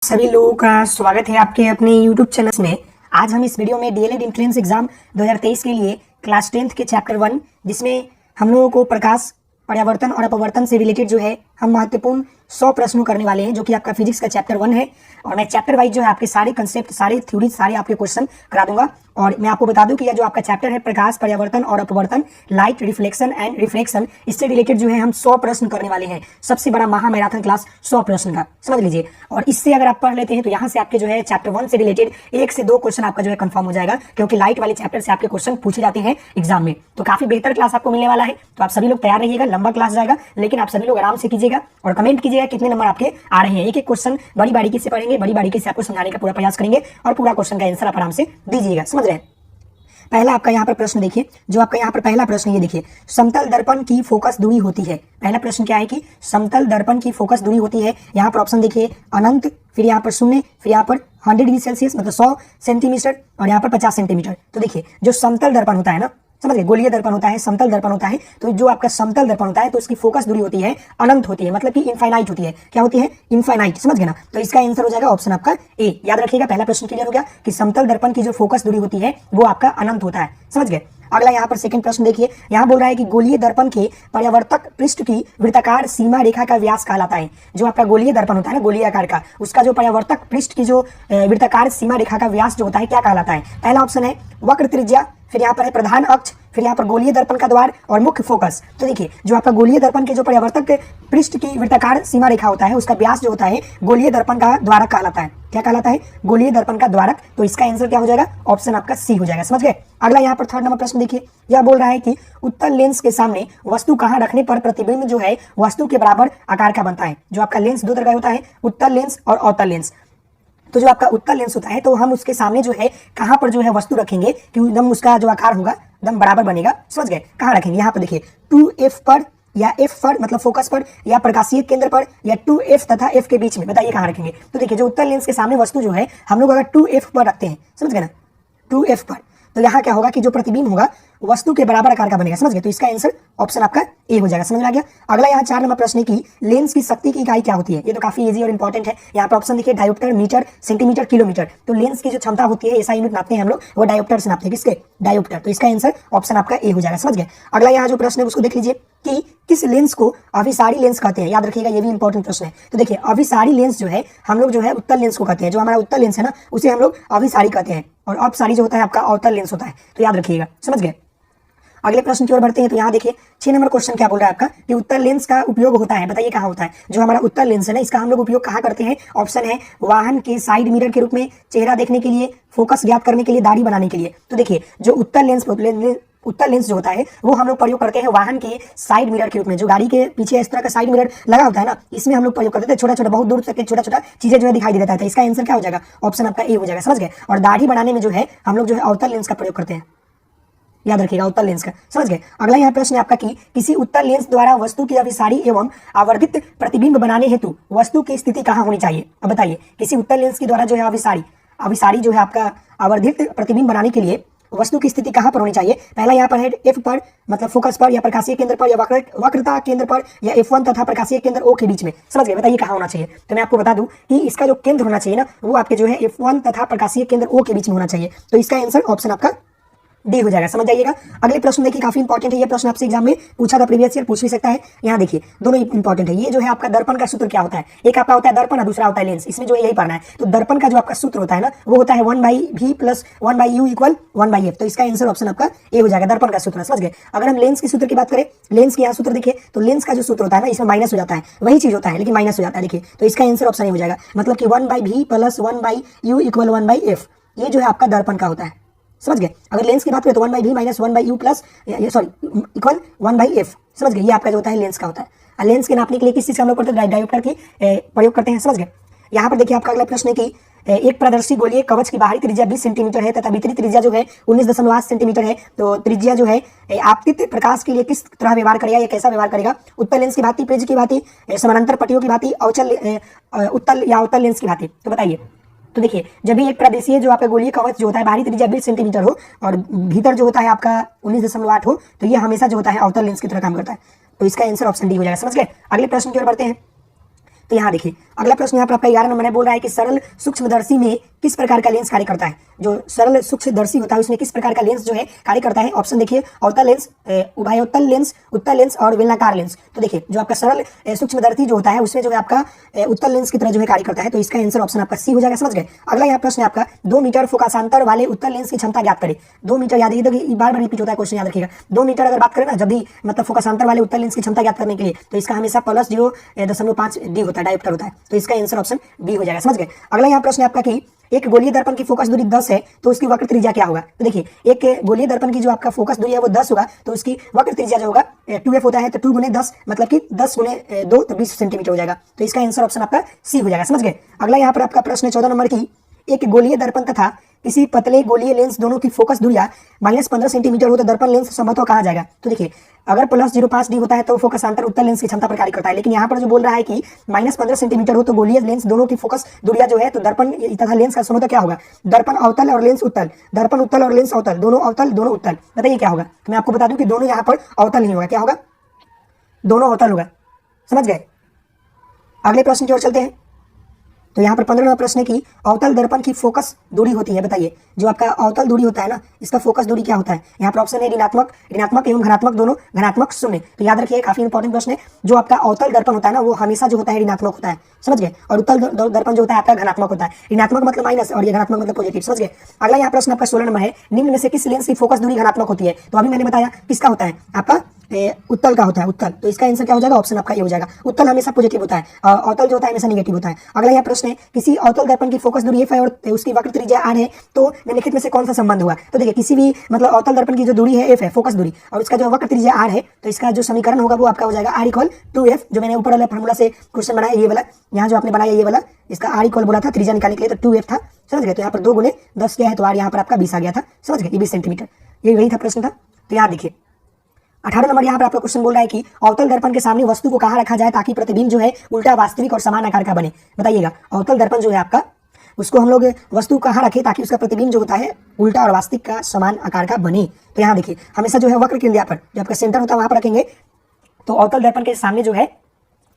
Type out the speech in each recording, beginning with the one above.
सभी लोगों का स्वागत है आपके अपने YouTube चैनल में। आज हम इस वीडियो में डीएलएड एंट्रेंस एग्जाम 2023 के लिए क्लास 10th के चैप्टर 1 जिसमें हम लोगों को प्रकाश पर्यावर्तन और अपवर्तन से रिलेटेड जो है हम महत्वपूर्ण 100 प्रश्नों करने वाले हैं, जो कि आपका फिजिक्स का चैप्टर 1 है। और मैं चैप्टर वाइज जो है आपके सारे कंसेप्ट, सारे थ्योरी, सारे आपके क्वेश्चन करा दूंगा। और मैं आपको बता दूं कि यह जो आपका चैप्टर है प्रकाश पर्यावर्तन और अपवर्तन, लाइट रिफ्लेक्शन एंड रिफ्रैक्शन, इससे रिलेटेड जो है हम 100 प्रश्न करने वाले हैं। सबसे बड़ा महामैराथन क्लास 100 प्रश्न का, समझ लीजिए। और इससे अगर आप पढ़ लेते हैं तो यहाँ से आपके जो है चैप्टर 1 से रिलेटेड 1 से 2 क्वेश्चन आपका जो है कंफर्म हो जाएगा, क्योंकि लाइट वाले चैप्टर से आपके क्वेश्चन पूछे जाते हैं एग्जाम में। तो काफी बेहतर क्लास आपको मिलने वाला है, तो आप सभी लोग तैयार रहिएगा। लंबा क्लास जाएगा, लेकिन आप सभी लोग आराम से कीजिएगा और कमेंट कीजिएगा कितने नंबर आपके आ रहे हैं। एक एक क्वेश्चन बड़ी बारीकी से पढ़ेंगे, बड़ी बारीकी से आपको समझाने का पूरा प्रयास करेंगे और पूरा क्वेश्चन का आंसर आप आराम से दीजिएगा, समझ रहे हैं। पहला आपका यहाँ पर प्रश्न देखिए, जो आपका यहाँ पर पहला प्रश्न ये देखिए, समतल दर्पण की फोकस दूरी होती है। पहला प्रश्न क्या है कि समतल दर्पण की फोकस दूरी होती है। यहाँ पर ऑप्शन देखिए अनंत, फिर यहाँ पर 0, फिर यहाँ पर 100 डिग्री सेल्सियस मतलब 100 सेंटीमीटर और यहाँ पर 50 सेंटीमीटर। तो देखिए जो समतल दर्पण होता है ना, समझ गए, गोलीय दर्पण होता है, समतल दर्पण होता है। तो जो आपका समतल दर्पण होता है तो उसकी फोकस दूरी होती है अनंत होती है, मतलब कि इनफाइनाइट होती है। क्या होती है? इनफाइनाइट, समझ गए ना। तो इसका आंसर हो जाएगा ऑप्शन आपका ए। याद रखिएगा, पहला प्रश्न क्लियर हो गया कि समतल दर्पण की जो फोकस दूरी होती है वो आपका अनंत होता है, समझ गए। अगला यहाँ पर सेकंड प्रश्न देखिए, यहाँ बोल रहा है कि गोलीय दर्पण के परावर्तक पृष्ठ की वृत्ताकार सीमा रेखा का व्यास कहलाता है। जो आपका गोलीय दर्पण होता है ना, गोलीय आकार का, उसका जो परावर्तक पृष्ठ की जो वृत्ताकार सीमा रेखा का व्यास जो होता है क्या कहलाता है? पहला ऑप्शन है वक्र त्रिज्या, फिर यहाँ पर है प्रधान अक्ष, फिर यहाँ पर गोलीय दर्पण का द्वार और मुख्य फोकस। तो देखिए जो आपका गोलीय दर्पण के जो परावर्तक पृष्ठ की वृत्ताकार सीमा रेखा होता है उसका व्यास जो होता है गोलीय दर्पण का द्वारक कहलाता है। क्या कहलाता है? गोलीय दर्पण का द्वारक। तो इसका आंसर क्या हो जाएगा? ऑप्शन आपका सी हो जाएगा, समझ गए। अगला यहाँ पर थर्ड नंबर प्रश्न देखिए, यह बोल रहा है कि उत्तल लेंस के सामने वस्तु कहाँ रखने पर प्रतिबिंब जो है वस्तु के बराबर आकार का बनता है। जो आपका लेंस दो तरह का होता है, उत्तल लेंस और अवतल लेंस। तो जो आपका उत्तल लेंस होता है तो हम उसके सामने जो है कहाँ पर जो है वस्तु रखेंगे कि एकदम उसका जो आकार होगा एकदम बराबर बनेगा, समझ गए। कहाँ रखेंगे? यहाँ पर देखिए 2F पर या F पर मतलब फोकस पर या प्रकाशीय केंद्र पर या 2F तथा F के बीच में, बताइए कहाँ रखेंगे। तो देखिए जो उत्तल लेंस के सामने वस्तु जो है हम लोग अगर 2F पर रखते हैं, समझ गए ना, 2F पर, तो यहाँ क्या होगा कि जो प्रतिबिंब होगा वस्तु के बराबर आकार का बनेगा, समझ गए। तो इसका आंसर ऑप्शन आपका ए हो जाएगा, समझ में आ गया। अगला यहाँ 4 नंबर प्रश्न की लेंस की शक्ति की इकाई क्या होती है। ये तो काफी इजी और इंपॉर्टेंट है। यहाँ पर ऑप्शन देखिए डायोप्टर, मीटर, सेंटीमीटर, किलोमीटर। तो लेंस की जो क्षमता होती है, ऐसा यूनिट नापते हैं हम लोग, वो डायोप्टर से नापते हैं। किसके? डायोप्टर। तो इसका आंसर ऑप्शन आपका ए हो जाएगा, समझ गए। अगला यहाँ जो प्रश्न है उसको देख लीजिए कि किस लेंस को अभिसारी लेंस कहते हैं। याद रखिएगा, ये भी इंपॉर्टेंट प्रश्न है। तो देखिए अभिसारी लेंस जो है हम लोग जो है उत्तल लेंस को कहते हैं। जो हमारा उत्तल लेंस है ना उसे हम लोग अभिसारी कहते हैं, और अपसारी जो होता है आपका अवतल लेंस होता है। तो याद रखिएगा, समझ गए। अगले प्रश्न की ओर बढ़ते हैं। तो यहाँ देखिए 6 नंबर क्वेश्चन क्या बोल रहा है आपका कि उत्तल लेंस का उपयोग होता है, बताइए कहाँ होता है। जो हमारा उत्तल लेंस है ना, इसका हम लोग उपयोग कहाँ करते हैं? ऑप्शन है वाहन के साइड मिरर के रूप में, चेहरा देखने के लिए, फोकस ज्ञात करने के लिए, दाढ़ी बनाने के लिए। तो देखिए जो उत्तल लेंस जो होता है वो हम लोग प्रयोग करते हैं वाहन के साइड मिरर के रूप में। जो गाड़ी के पीछे इस तरह का साइड मिरर लगा होता है ना, इसमें हम लोग प्रयोग करते थे। छोटा छोटा, बहुत दूर तक छोटा छोटा चीजें जो है दिखाई दे देता है। इसका आंसर क्या हो जाएगा? ऑप्शन आपका ए हो जाएगा, समझ गए। और दाढ़ी बनाने में जो है हम लोग जो है अवतल लेंस का प्रयोग करते हैं। याद रखिएगा, उत्तल लेंस का, समझ गए। अगला यहाँ प्रश्न है आपका कि किसी उत्तल लेंस द्वारा वस्तु की अभिसारी एवं आवर्धित प्रतिबिंब बनाने हेतु वस्तु की स्थिति कहाँ होनी चाहिए। अब बताइए किसी उत्तल लेंस के द्वारा जो है अभिसारी जो है आपका आवर्धित प्रतिबिंब बनाने के लिए वस्तु की स्थिति कहाँ पर होनी चाहिए। पहला यहाँ पर है F पर मतलब फोकस पर या प्रकाशीय केंद्र पर या वक्रता केंद्र पर या F1 तथा प्रकाशीय केंद्र O के बीच में, समझ गए। बताइए कहाँ होना चाहिए। तो मैं आपको बता दूं कि इसका जो केंद्र होना चाहिए ना वो आपके जो है F1 तथा प्रकाशीय केंद्र O के बीच में होना चाहिए। तो इसका आंसर ऑप्शन आपका डी हो जाएगा, समझ जाइएगा। अगले प्रश्न देखिए, काफी इंपॉर्टेंट है ये प्रश्न, आपसे एग्जाम में पूछा था, प्रीवियस ईयर पूछ भी सकता है। यहाँ देखिए दोनों इंपॉर्टेंट है। ये जो है आपका दर्पण का सूत्र क्या होता है? एक आपका होता है दर्पण और दूसरा होता है लेंस। इसमें जो यही पढ़ना है। तो दर्पण का जो आपका सूत्र होता है ना वो होता है 1/v + 1/u = 1/f। तो इसका आंसर ऑप्शन आपका ए हो जाएगा, दर्पण का सूत्र, समझ गए। अगर हम लेंस के सूत्र की बात करें, लेंस के यहाँ सूत्र देखिए, तो लेंस का जो सूत्र होता है ना इसमें माइनस हो जाता है, वही चीज होता है लेकिन माइनस हो जाता है। देखिए तो इसका आंसर ऑप्शन ए हो जाएगा, मतलब कि 1/v + 1/u = 1/f। ये जो है आपका दर्पण का होता है, समझ गए। अगर लेंस की बात करें तो 1/v - 1/u = 1/f, समझ गए। ये आपका जो होता है लेंस का होता है। लेंस के नापने के लिए किस चीज का हम लोग करते हैं? डायोप्टर की प्रयोग करते हैं, समझ गए। यहाँ पर देखिए आपका अगला प्रश्न है कि एक प्रदर्शी गोलीय कवच की बाहरी त्रिज्या 20 सेंटीमीटर है तथा भीतरी त्रिज्या जो है 19.8 सेंटीमीटर है। तो त्रिज्या जो है आपतित प्रकाश के लिए किस तरह व्यवहार करेगा या कैसा व्यवहार करेगा? उत्तल लेंस की भांति, प्रिज्म की भांति, समानांतर पट्टियों की भांति, उत्तल या अवतल लेंस की भांति। तो बताइए। तो देखिए जब भी एक प्रदेशीय जो आपका गोलीय कवच जो होता है बाहरी त्रिज्या 20 सेंटीमीटर हो और भीतर जो होता है आपका 19.8 हो, तो ये हमेशा जो होता है अवतल लेंस की तरह काम करता है। तो इसका आंसर ऑप्शन डी हो जाएगा, समझ गए। अगले प्रश्न की ओर बढ़ते हैं। तो यहाँ देखिए अगला प्रश्न यहाँ पर आपका 11 नंबर है, बोल रहा है कि सरल सूक्ष्मदर्शी में किस प्रकार का लेंस कार्य करता है। जो सरल सूक्ष्मदर्शी होता है उसमें किस प्रकार का लेंस जो है कार्य करता है। ऑप्शन देखिए अवतल लेंस, उभयोत्तल लेंस, उत्तल लेंस और बेलनाकार लेंस। तो देखिए जो आपका सरल सूक्ष्मदर्शी जो होता है उसमें जो है आपका उत्तल लेंस की तरह जो है कार्य करता है। तो इसका आंसर ऑप्शन आपका सी हो जाएगा, समझ गए। अगला यहाँ प्रश्न आपका 2 मीटर फोकसांतर वाले उत्तल लेंस की क्षमता ज्ञात करें। 2 मीटर याद रखिए, बार बार रिपीट होता है क्वेश्चन, याद रखिएगा। 2 मीटर अगर बात करें ना, जब भी मतलब फोकसांतर वाले उत्तल लेंस की क्षमता ज्ञात करने के लिए, तो इसका हमेशा +0.5 डी होता है, डायोप्टर होता है। तो इसका आंसर ऑप्शन बी हो जाएगा, समझ गए। अगला यहाँ प्रश्न आपका कि एक गोलीय दर्पण की फोकस दूरी 10 है तो उसकी वक्र त्रिज्या क्या होगा। तो देखिए एक गोलीय दर्पण की जो आपका फोकस दूरी है वो 10 होगा, तो उसकी वक्र त्रिज्या जो होगा 2f होता है, तो 2 × 10 मतलब कि 10 × 2 तो 20 सेंटीमीटर हो जाएगा। तो इसका आंसर ऑप्शन आपका सी हो जाएगा, समझ गए। अगला यहाँ पर आपका प्रश्न 14 नंबर की एक गोलीय दर्पण तथा किसी पतले गोलीय लेंस दोनों की फोकस दूरिया -15 सेंटीमीटर हो तो दर्पण लेंस संभवतः कहा जाएगा। तो देखिए अगर +0.5 डी होता है तो फोकस अंतर उत्तल लेंस की क्षमता पर कार्य करता है, लेकिन यहाँ पर जो बोल रहा है कि -15 सेंटीमीटर हो तो गोलीय लेंस दोनों की फोकस दूरिया जो है तो दर्पण तथा लेंस का संभवतः क्या होगा। दर्पण अवतल और लेंस उत्तल, दर्पण उत्तल और लेंस अवतल, दोनों अवतल दोनों उत्तल। बताइए क्या होगा। तो मैं आपको बता दूं कि दोनों यहाँ पर अवतल नहीं होगा, क्या होगा, दोनों अवतल होगा, समझ गए। अगले प्रश्न की ओर चलते हैं। तो यहाँ पर 15वां प्रश्न है कि अवतल दर्पण की फोकस दूरी होती है। बताइए जो आपका अवतल दूरी होता है ना, इसका फोकस दूरी क्या होता है। यहाँ पर ऑप्शन है ऋणात्मक एवं धनात्मक दोनों, धनात्मक 0। तो याद रखिए काफी इंपॉर्टेंट प्रश्न है। जो आपका अवतल दर्पण होता है ना वो हमेशा जो होता है ऋणात्मक होता है, समझ गए। और उत्तल दर्पण जो होता है आपका धनात्मक होता है। ऋणात्मक मतलब माइनस और ये धनात्मक मतलब पॉजिटिव, समझ गए। अगला यहाँ प्रश्न आपका 16 नंबर है, निम्न में से किस लेंस की फोकस दूरी धनात्मक होती है। तो अभी मैंने बताया किसका होता है, आपका उत्तल का होता है, उत्तल। तो इसका आंसर क्या हो जाएगा, ऑप्शन आपका ये हो जाएगा। उत्तल हमेशा पॉजिटिव होता है, अवतल जो होता है हमेशा नेगेटिव होता है। अगला यह प्रश्न है किसी अवतल दर्पण की फोकस दूरी f है और उसकी वक्र त्रिज्या r है तो निम्नलिखित में से कौन सा संबंध हुआ। तो देखिए किसी भी मतलब अवतल दर्पण की जो दूरी है f है, फोकस दूरी, और इसका जो वक्र त्रिज्या r है, तो इसका जो समीकरण होगा वो आपका हो जाएगा r = 2f। जो मैंने ऊपर वाला फार्मूला से क्वेश्चन बनाया ये वाला, यहाँ जो आपने बनाया ये वाला, इसका r बोला था त्रिज्या निकालने के लिए, तो 2f था, समझ गए। तो यहाँ पर 2 × 10 क्या है तो r यहाँ पर आपका 20 आ गया था, समझ गए, 20 सेंटीमीटर, ये वही था प्रश्न था। तो यहाँ देखिए 18 नंबर यहाँ पर आपका क्वेश्चन बोल रहा है कि अवतल दर्पण के सामने वस्तु को कहाँ रखा जाए ताकि प्रतिबिंब जो है उल्टा, वास्तविक और समान आकार का बने। बताइएगा अवतल दर्पण जो है आपका, उसको हम लोग वस्तु कहाँ रखें ताकि उसका प्रतिबिंब जो होता है उल्टा और वास्तविक का समान आकार का बने। तो यहाँ देखिए हमेशा जो है वक्र केंद्र पर जो आपका सेंटर होता है वहां पर रखेंगे। तो अवतल दर्पण के सामने जो है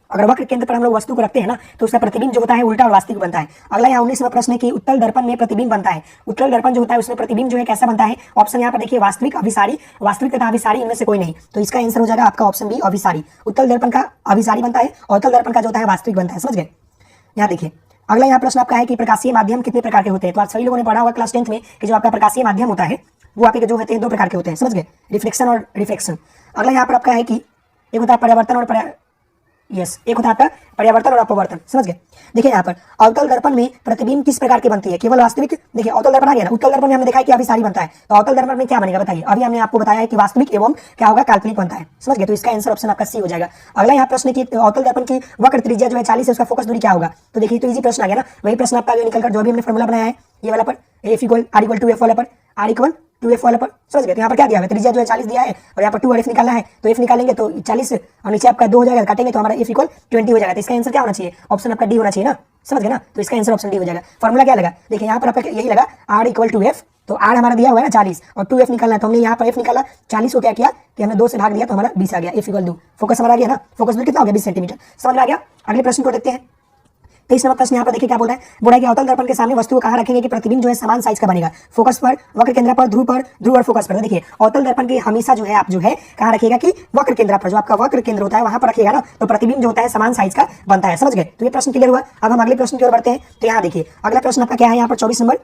अगर वक्र केंद्र पर हम लोग वस्तु को रखते हैं ना तो उसका प्रतिबिंब जो होता है उल्टा और वास्तविक बनता है। अगला यहाँ 19वां प्रश्न है कि उत्तल दर्पण में प्रतिबिंब बनता है। उत्तल दर्पण जो होता है उसमें प्रतिबिंब जो है कैसा बनता है। ऑप्शन यहाँ पर देखिए वास्तविक, अभिसारी, वास्तविक तथा अभिसारी, इनमें से कोई नहीं। तो इसका आंसर हो जाएगा आपका ऑप्शन बी, अभिसारी। उत्तल दर्पण का अभिसारी बनता है, अवतल दर्पण का जो होता है वास्तविक बनता है, समझ गए। यहाँ देखिए अगला यहाँ प्रश्न आपका है कि प्रकाशीय माध्यम कितने प्रकार के होते हैं। तो आप सभी लोगों ने पढ़ा होगा क्लास 10th में कि जो आपका प्रकाशीय माध्यम होता है वो आपके जो होते हैं 2 प्रकार के होते हैं, समझ गए, रिफ्लेक्शन और रिफ्रैक्शन। अगला यहाँ पर आपका है कि एक होता है परिवर्तन और एक होता है आपका परिवर्तन और अपवर्तन, समझ गए। देखिए यहाँ पर अवतल दर्पण में प्रतिबिंब किस प्रकार की बनती है, केवल वास्तविक। देखिए अवतल दर्पण आ गया ना, उत्तल दर्पण में हमने देखा है कि अभिसारी बनता है, तो अवतल दर्पण में क्या बनेगा बताइए। अभी हमने आपको बताया है कि वास्तविक एवं क्या होगा, काल्पनिक बनता है, समझ गए। तो इसका आंसर ऑप्शन आपका सी हो जाएगा। अगला यहाँ प्रश्न की अवतल दर्पण की वक्र त्रिज्या जो है 40 है, उसका फोकस दूरी क्या होगा। तो देखिए तो इजी प्रश्न आ गया ना, वही प्रश्न आपका आगे निकलकर जो अभी हमने फॉर्मूला बनाया है ये वाला पर r = 2f वाला पर, r = 2f वाला पर, समझ गए। तो यहाँ पर क्या दिया है, त्रिज्या जो है 40 दिया है और यहाँ पर 2 और f निकालना है, तो f निकालेंगे तो 40 और नीचे आपका 2 हो जाएगा, काटेंगे तो हमारा f = 20 हो जाएगा। तो इसका आंसर क्या होना चाहिए, ऑप्शन आपका डी होना चाहिए ना, समझ गए ना। तो इसका आंसर ऑप्शन डी हो जाएगा। फॉर्मूला क्या लगा, देखिए यहाँ पर आपका यही लगा r = 2f। तो r हमारा दिया हुआ है ना 40 और 2f निकालना है, तो हमने यहाँ पर f निकाला 40 को क्या किया कि हमने 2 से भाग दिया तो हमारा 20 आ गया, f = 2। फोकस हमारा आ गया ना, फोकस दूरी कितना हो गया 20 सेंटीमीटर, समझ में आ गया। अगले प्रश्न को देखते हैं। 23 नंबर प्रश्न यहाँ पर देखिए क्या बोल रहा है, बोल रहा है कि अवतल दर्पण के सामने वस्तु को कहाँ रखेंगे कि प्रतिबिंब जो है समान साइज का बनेगा। फोकस पर, वक्र केंद्र पर, ध्रुव और फोकस पर। तो देखिए अवतल दर्पण के हमेशा जो है आप जो है कहाँ रखिएगा कि वक्र केंद्र पर, जो आपका वक्र केंद्र होता है वहां पर रखिएगा ना, तो प्रतिबिंब जो होता है समान साइज का बनता है, समझ गए। तो ये प्रश्न क्लियर हुआ। अब हम अगले प्रश्न की ओर बढ़ते हैं। तो यहाँ देखिए अगला प्रश्न आपका क्या है, यहाँ पर 24 नंबर,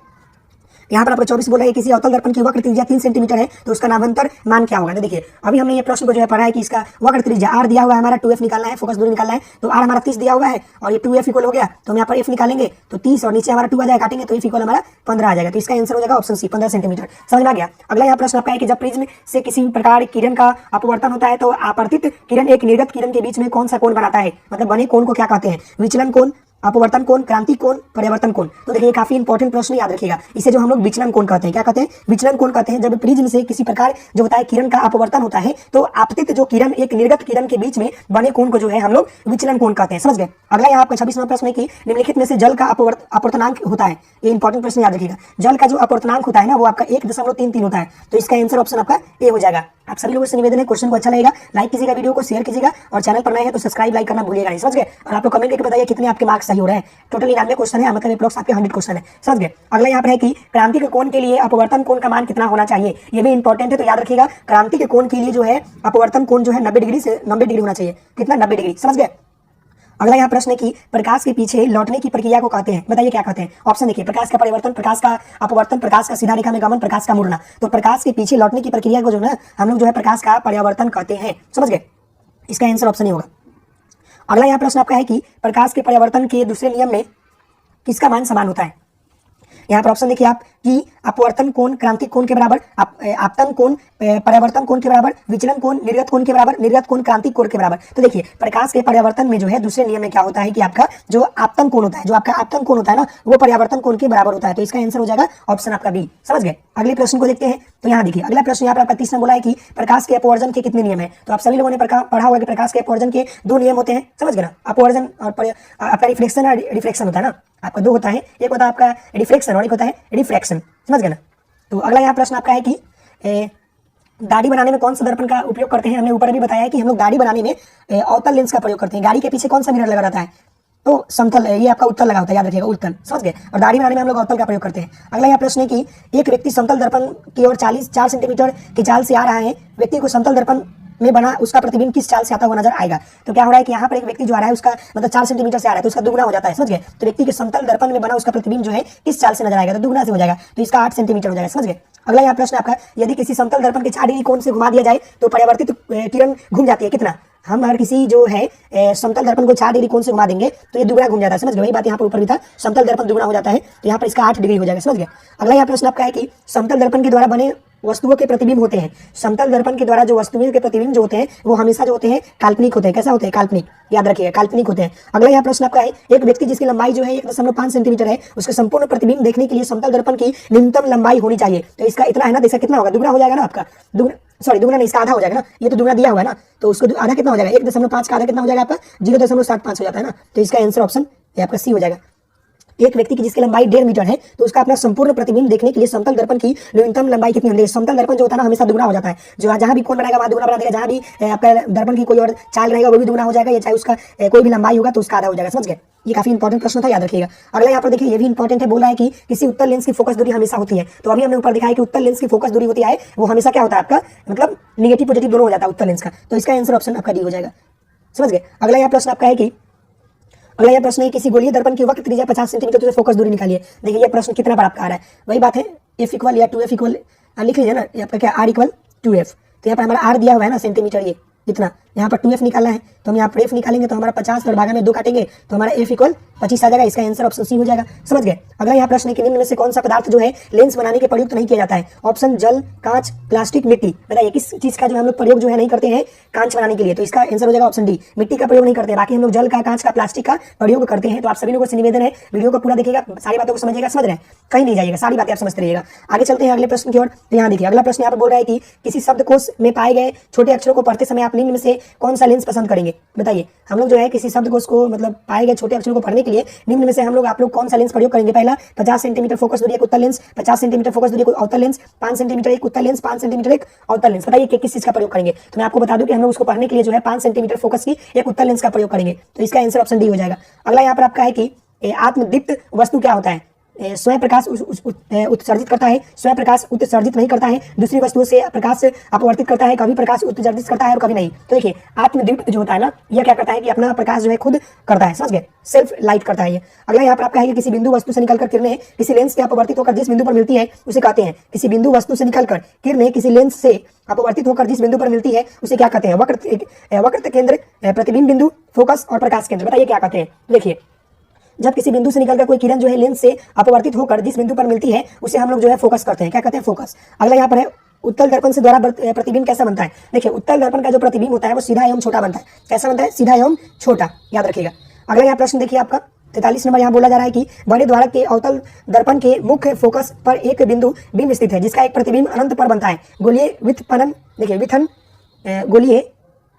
यहाँ पर आपको 24 बोला है किसी अवतल दर्पण की वक्र त्रिज्या 3 सेंटीमीटर है तो उसका नामांतर मान क्या होगा। तो देखिए अभी हमने ये प्रश्न को जो है पढ़ा है कि इसका वक्र त्रिज्या r दिया हुआ है, हमारा 2f निकालना है, फोकस दूरी निकालना है। तो r हमारा 30 दिया हुआ है और ये 2f इक्वल हो गया, तो हम यहाँ पर f निकालेंगे तो 30 और नीचे हमारा 2 आ जाएगा, काटेंगे तो f इक्वल हमारा 15 आ जाएगा। तो इसका आंसर हो जाएगा ऑप्शन सी, 15 सेंटीमीटर, समझ में आ गया। अगला यहाँ प्रश्न आपका है कि जब प्रिज्म से किसी प्रकार किरण का अपवर्तन होता है तो आपतित किरण एक निर्गत किरण के बीच में कौन सा कोण बनाता है। मतलब बने कोण को क्या कहते हैं, विचलन कोण, अपवर्तन कोण, क्रांति कोण, परावर्तन कोण। तो देखिए काफी इंपॉर्टेंट प्रश्न, याद रखिएगा। इसे जो हम लोग विचलन कोण कहते हैं, क्या कहते हैं? विचलन कोण कहते हैं। जब प्रिज्म से किसी प्रकार जो होता है किरण का अपवर्तन होता है, तो आपतित जो किरण एक निर्गत किरण के बीच में बने कोण को जो है हम लोग विचलन कोण कहते हैं। समझ गए? अगला यहाँ आपका 26वां प्रश्न है कि निम्नलिखित में से जल का अपवर्तनांक होता है। ये इंपॉर्टेंट प्रश्न, याद रखिएगा। जल का जो अपवर्तनांक होता है ना, वो आपका 1.33 होता है। तो इसका आंसर ऑप्शन आपका ए हो जाएगा। आप सभी लोगों से निवेदन है, क्वेश्चन को अच्छा लगेगा लाइक कीजिएगा, वीडियो को शेयर कीजिएगा, और चैनल पर नए हैं तो सब्सक्राइब लाइक करना भूलिएगा नहीं। समझ गए? और आप लोग कमेंट करके बताइए कितने आपके मार्क्स सही हो रहे हैं। टोटल 99 क्वेश्चन है, मतलब अप्रॉक्स आपके 100 क्वेश्चन है। समझ गए? अगला यहाँ पर है कि क्रांति के कोण के लिए अपवर्तन कोण का मान कितना होना चाहिए। ये भी इंपॉर्टेंट है, तो याद रखिएगा। क्रांति के कोण के लिए जो है अपवर्तन कोण जो है 90 डिग्री से 90 डिग्री होना चाहिए। कितना? 90 डिग्री। समझ गए? अगला यहाँ प्रश्न है कि प्रकाश के पीछे लौटने की प्रक्रिया को कहते हैं। बताइए क्या कहते हैं? ऑप्शन देखिए, प्रकाश का परिवर्तन, प्रकाश का अपवर्तन, प्रकाश का सीधा रेखा में गमन, प्रकाश का मुड़ना। तो प्रकाश के पीछे लौटने की प्रक्रिया को जो है हम लोग जो है प्रकाश का परावर्तन कहते हैं। समझ गए? इसका आंसर ऑप्शन ही होगा। अगला यहाँ प्रश्न आपका है कि प्रकाश के परावर्तन के दूसरे नियम में किसका मान समान होता है। यहाँ पर ऑप्शन देखिए आप कि अपवर्तन कोण क्रांतिक कोण के बराबर, आपतन कोण परावर्तन कोण के बराबर, विचलन कोण निर्गत कोण के बराबर, निर्गत कोण क्रांतिक कोण के बराबर। तो देखिए प्रकाश के परावर्तन में जो है दूसरे नियम में क्या होता है कि आपका जो आपतन कोण होता है, जो आपका आपतन कोण होता है ना, वो परावर्तन कोण के बराबर होता है। तो इसका आंसर हो जाएगा ऑप्शन आपका बी। समझ गए? अगले प्रश्न को देखते हैं। तो यहाँ देखिए अगला प्रश्न यहाँ पर आपका तीसरा बोला है कि प्रकाश के अपवर्जन के कितने नियम है। तो आप सभी लोगों ने पढ़ा होगा कि प्रकाश के अपवर्जन के 2 नियम होते हैं। समझ गए ना? अपवर्जन और आपका रिफ्लेक्शन और रिफ्लेक्शन होता है ना, आपका 2 होता है। एक होता है आपका रिफ्लेक्शन और एक होता है रिफ्रैक्शन। समझ गए ना? तो अगला यहाँ प्रश्न आपका है कि दाढ़ी बनाने में कौन सा दर्पण का उपयोग करते हैं। हमने ऊपर भी बताया है कि हम लोग दाढ़ी बनाने में अवतल लेंस का प्रयोग करते हैं। गाड़ी के पीछे कौन सा मिरर लगा रहता है? तो समतल, ये आपका उत्तल लगा होता है, याद रखिएगा, उत्तल। समझ गए? और दाढ़ी बनाने में हम लोग अवतल का प्रयोग करते हैं। अगला यहाँ प्रश्न है कि एक व्यक्ति समतल दर्पण की ओर 4 सेंटीमीटर की चाल से आ रहा है। व्यक्ति को समतल दर्पण में बना उसका प्रतिबिंब किस चाल से आता हुआ नजर आएगा। तो क्या हो रहा है कि यहाँ पर एक व्यक्ति जो आ रहा है उसका मतलब 4 सेंटीमीटर से आ रहा है, तो उसका दुगना हो जाता है। समझ गए? तो व्यक्ति के समतल दर्पण में बना उसका प्रतिबिंब जो है किस चाल से नजर आएगा, तो दुगना से हो जाएगा। तो इसका 8 सेंटीमीटर हो जाएगा। समझ गए? अगला यहाँ प्रश्न आपका, यदि किसी समतल दर्पण के 4 डिग्री कोण से घुमा दिया जाए तो परावर्तित किरण घूम जाती है कितना। हम अगर किसी जो है समतल दर्पण को 4 डिग्री कोण से घुमा देंगे तो ये दुगना घूम जाता है। समझ गए? वही बात यहाँ पर ऊपर भी था, समतल दर्पण दुगना हो जाता है, तो यहाँ पर इसका 8 डिग्री हो जाएगा। समझ गए? अगला यहाँ प्रश्न आपका है कि समतल दर्पण के द्वारा बने वस्तुओं के प्रतिबिंब होते हैं। समतल दर्पण के द्वारा जो वस्तुओं के प्रतिबिंब जो होते हैं वो हमेशा जो होते हैं काल्पनिक होते हैं। कैसा होते हैं? काल्पनिक। याद रखिएगा, काल्पनिक होते हैं। अगला यहाँ प्रश्न आपका है, एक व्यक्ति जिसकी लंबाई जो है 1.5 सेंटीमीटर है, उसके संपूर्ण प्रतिबिंब देखने के लिए समतल दर्पण की न्यूनतम लंबाई होनी चाहिए। तो इसका इतना है ना, देखा कितना होगा? दुगना हो जाएगा ना आपका। दुगना नहीं, इसका आधा हो जाएगा ना। ये तो दुगना दिया हुआ है ना, तो उसको आधा कितना हो जाएगा? 1.5 का आधा कितना हो जाएगा आपका? 0.75 हो जाता है ना। तो इसका आंसर ऑप्शन आपका सी हो जाएगा। एक व्यक्ति की जिसकी लंबाई 1.5 मीटर है, तो उसका अपना संपूर्ण प्रतिबिंब देखने के लिए समतल दर्पण की न्यूनतम लंबाई कितनी होती है। समतल दर्पण जो होता है ना हमेशा दुगना हो जाता है। जो जहां भी कोण बनाएगा वहां दुगना बना देगा, जहां भी आपका दर्पण की कोई और चाल रहेगा वो भी दुगना हो जाएगा, या चाहे उसका कोई भी लंबाई होगा तो उसका आधा हो जाएगा। समझ गए? ये काफी इंपॉर्टेंट प्रश्न था, याद रखिएगा। अगला यहाँ पर देखिए, ये भी इंपॉर्टेंट है, बोल रहा है कि किसी उत्तल लेंस की फोकस दूरी हमेशा होती है। तो अभी हमने ऊपर दिखाया कि उत्तल लेंस की फोकस दूरी होती है वो हमेशा क्या होता है आपका, मतलब निगेटिव पॉजिटिव दोनों हो जाता है उत्तल लेंस का। तो इसका आंसर ऑप्शन आपका डी हो जाएगा। समझ गए? अगला यहाँ प्रश्न आपका है कि अगला यह प्रश्न है, किसी गोलीय दर्पण की वक्र त्रिज्या 50 सेंटीमीटर से फोकस दूरी निकालिए। देखिए ये प्रश्न कितना बार आपका आ रहा है, वही बात है, F इक्वल या 2F इक्वल लिख लीजिए ना, ये आपका क्या R इक्वल 2F। तो यहाँ पर हमारा R दिया हुआ है ना सेंटीमीटर, ये इतना, यहाँ पर 2F निकालना है तो हम यहाँ पर F निकालेंगे तो हमारा 50 और भागा में 2 काटेंगे तो हमारा F इक्वल 25 आ जाएगा। इसका आंसर ऑप्शन सी हो जाएगा। समझ गए? अगला यहाँ प्रश्न है कि निम्न में से कौन सा पदार्थ जो है लेंस बनाने के प्रयुक्त नहीं किया जाता है। ऑप्शन जल, कांच, प्लास्टिक, मिट्टी। बताइए किस चीज का जो हम लोग प्रयोग जो है नहीं करते हैं कांच बनाने के लिए। तो इसका आंसर हो जाएगा ऑप्शन डी, मिट्टी का प्रयोग नहीं करते हैं। बाकी हम लोग जल का, कांच का, प्लास्टिक का प्रयोग करते हैं। तो आप सभी लोगों से निवेदन है वीडियो को पूरा देखिएगा, सारी बातों को समझिएगा। समझ रहे हैं? कहीं नहीं जाइएगा, सारी बातें आप समझते रहिएगा। आगे चलते हैं अगले प्रश्न की ओर। तो यहाँ देखिए अगला प्रश्न यहाँ पर बोल रहा है कि किसी शब्दकोश में पाए गए छोटे अक्षरों को पढ़ते समय आप निम्न में से कौन सा लेंस पसंद करेंगे। बताइए हम लोग जो है किसी शब्दकोश को मतलब पाए गए छोटे अक्षरों को पढ़ने के लिए निम्न में से हम लोग आप लोग कौन सा लेंस प्रयोग करेंगे। पहला 50 सेंटीमीटर फोकस दूरी एक उत्तल लेंस, 50 सेंटीमीटर फोकस दूरी एक अवतल लेंस, 5 सेंटीमीटर एक उत्तल लेंस, 5 सेंटीमीटर एक अवतल लेंस। बताइए किस चीज का प्रयोग करेंगे। तो मैं आपको बता दूं कि हम लोग उसको पढ़ने के लिए जो है 5 सेंटीमीटर फोकस की एक उत्तल लेंस का प्रयोग करेंगे। तो इसका आंसर ऑप्शन डी हो जाएगा। अगला यहाँ पर आपका है कि आत्मदीप्त वस्तु क्या होता है। स्वयं प्रकाश उत्सर्जित करता है, स्वयं प्रकाश उत्सर्जित नहीं करता है, दूसरी वस्तुओं से प्रकाश अपवर्तित करता है, कभी प्रकाश उत्सर्जित करता है और कभी नहीं। तो देखिए आत्मदीप्त जो होता है ना, यह क्या करता है कि अपना प्रकाश जो है खुद करता है। समझ गए? सेल्फ लाइट करता है ये। अगला यहाँ पर आपका है कि किसी बिंदु वस्तु से निकलकर किरणें किसी लेंस के अपवर्तित होकर जिस बिंदु पर मिलती है उसे कहते हैं। किसी बिंदु वस्तु से निकलकर किरणें किसी लेंस से अपवर्तित होकर जिस बिंदु पर मिलती है उसे क्या कहते हैं। वक्र केंद्र, प्रतिबिंब बिंदु, फोकस और प्रकाश केंद्र। बताइए क्या कहते हैं। देखिए जब किसी बिंदु से निकलकर कोई किरण जो है लेंस से अपवर्तित होकर जिस बिंदु पर मिलती है उसे हम लोग जो है फोकस करते हैं। क्या कहते हैं? फोकस। अगला यहाँ पर है उत्तल दर्पण से द्वारा प्रतिबिंब कैसा बनता है। देखिए उत्तल दर्पण का जो प्रतिबिंब होता है वो सीधा एवं छोटा बनता है। कैसा बनता है? सीधा एवं छोटा, याद रखिएगा। अगला यहाँ प्रश्न देखिए आपका 43 नंबर यहाँ बोला जा रहा है कि बड़े द्वारक के अवतल दर्पण के मुख्य फोकस पर एक बिंदु बिंब स्थित है जिसका एक प्रतिबिंब अनंत पर बनता है। गोलीय विथपनन देखिए गोलीय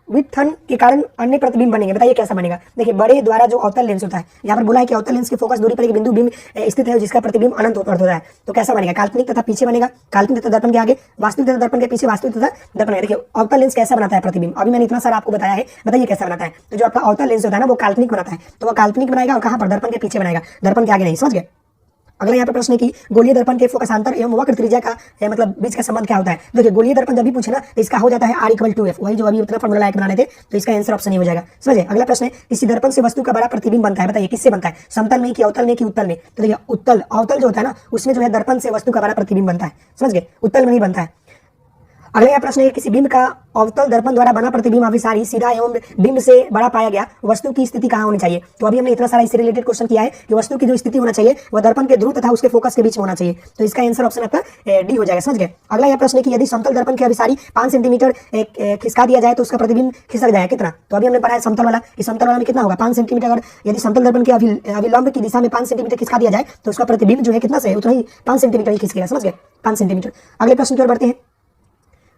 विथन के कारण अन्य प्रतिबिंब बनेंगे। बताइए कैसा बनेगा। देखिए बड़े द्वारा जो अवतल लेंस होता है, यहाँ पर बोला है कि अवतल लेंस के फोकस दूरी पर एक बिंदु बिंब स्थित है जिसका प्रतिबिंब अनंत पर होता है। तो कैसा बनेगा, काल्पनिक तथा पीछे बनेगा, काल्पनिक तथा दर्पण के आगे, वास्तविक तथा दर्पण के पीछे, वास्तविक तथा दर्पण के। देखिए अवतल लेंस कैसा बनाता है प्रतिबिंब, अभी मैंने इतना सारा आपको बताया है। बताइए कैसा बनाता है। तो जो आपका अवतल लेंस होता है ना वो काल्पनिक बनाता है, तो वो काल्पनिक बनाएगा और कहाँ पर, दर्पण के पीछे बनाएगा, दर्पण के आगे नहीं। समझ गए। अगला यहाँ पर प्रश्न है कि गोलीय दर्पण के फोकसांतर एवं वक्र त्रिज्या का मतलब बीच का संबंध क्या होता है। देखिए गोलीय दर्पण जब भी पूछे ना तो इसका हो जाता है R=2F, वही जो अभी उतना फॉर्मूला लायक बना लेते, तो इसका आंसर ऑप्शन ही हो जाएगा। समझे। अगला प्रश्न है किसी दर्पण से वस्तु का बड़ा प्रतिबिंब बनता है। बताइए किससे बनता है, समतल में कि अवतल में कि उत्तल में। तो देखिए उत्तल, अवतल जो होता है ना उसमें जो है दर्पण से वस्तु का बड़ा प्रतिबिंब बनता है। समझ गए, उत्तल में नहीं बनता है। अगला यह प्रश्न है किसी बिंब का अवतल दर्पण द्वारा बना प्रतिबिंब अभिसारी सीधा एवं बिंब से बड़ा पाया गया, वस्तु की स्थिति कहाँ होनी चाहिए। तो अभी हमने इतना सारा इससे रिलेटेड क्वेश्चन किया है कि वस्तु की जो स्थिति होना चाहिए वह दर्पण के ध्रुव तथा उसके फोकस के बीच में होना चाहिए। तो इसका आंसर ऑप्शन आपका डी हो जाएगा। समझ गए। अगला यह प्रश्न है कि यदि समतल दर्पण के अभिसारी 5 सेंटीमीटर खिसका दिया जाए तो उसका प्रतिबिंब खिसक जाएगा कितना। तो अभी हमने पढ़ा है समतल वाला, कि समतल वाला में कितना होगा 5 सेंटीमीटर। अगर यदि समतल दर्पण के अभिलंब की दिशा में 5 सेंटीमीटर खिसका दिया जाए तो उसका प्रतिबिंब जो है कितना से उतना ही 5 सेंटीमीटर ही खिसकेगा। समझ गए, 5 सेंटीमीटर। अगले प्रश्न की ओर बढ़ते हैं।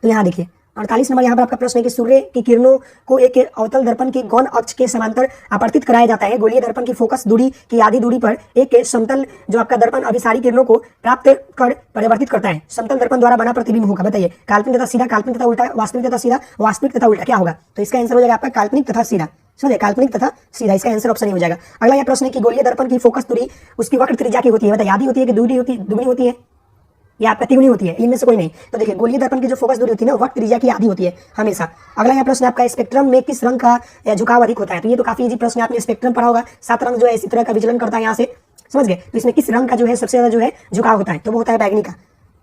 तो यहाँ देखिए 48 नंबर यहाँ पर आपका प्रश्न है कि सूर्य की किरणों को एक अवतल दर्पण के गौण अक्ष के समांतर अपवर्तित कराया जाता है। गोलीय दर्पण की फोकस दूरी की आधी दूरी पर एक समतल जो आपका दर्पण अभिसारी किरणों को प्राप्त कर परिवर्तित करता है। समतल दर्पण द्वारा बना प्रतिबिंब होगा। बताइए काल्पनिक तथा सीधा, काल्पनिक तथा उल्टा, वास्तविक तथा सीधा, वास्तविक तथा उल्टा, क्या होगा। तो इसका आंसर हो जाएगा आपका काल्पनिक तथा सीधा। समझे, काल्पनिक तथा सीधा, इसका आंसर ऑप्शन ही हो जाएगा। अगला यह प्रश्न है कि गोलीय दर्पण की फोकस दूरी उसकी वक्र त्रिज्या की होती है। बताइए आधी होती है कि दुगनी होती है या आपका तिगुनी होती है, इनमें से कोई नहीं। तो देखिए गोलीय दर्पण की जो फोकस दूरी होती है ना वक्र त्रिज्या की आधी होती है हमेशा। अगला यह प्रश्न आपका स्पेक्ट्रम में किस रंग का झुकाव अधिक होता है। तो ये तो काफी इजी प्रश्न है, आपने स्पेक्ट्रम पढ़ा होगा, 7 रंग जो है इसी तरह का विचलन करता है यहाँ से। समझ गए। तो इसमें किस रंग का जो है सबसे ज्यादा जो है झुकाव होता है, तो वो होता है बैगनी का।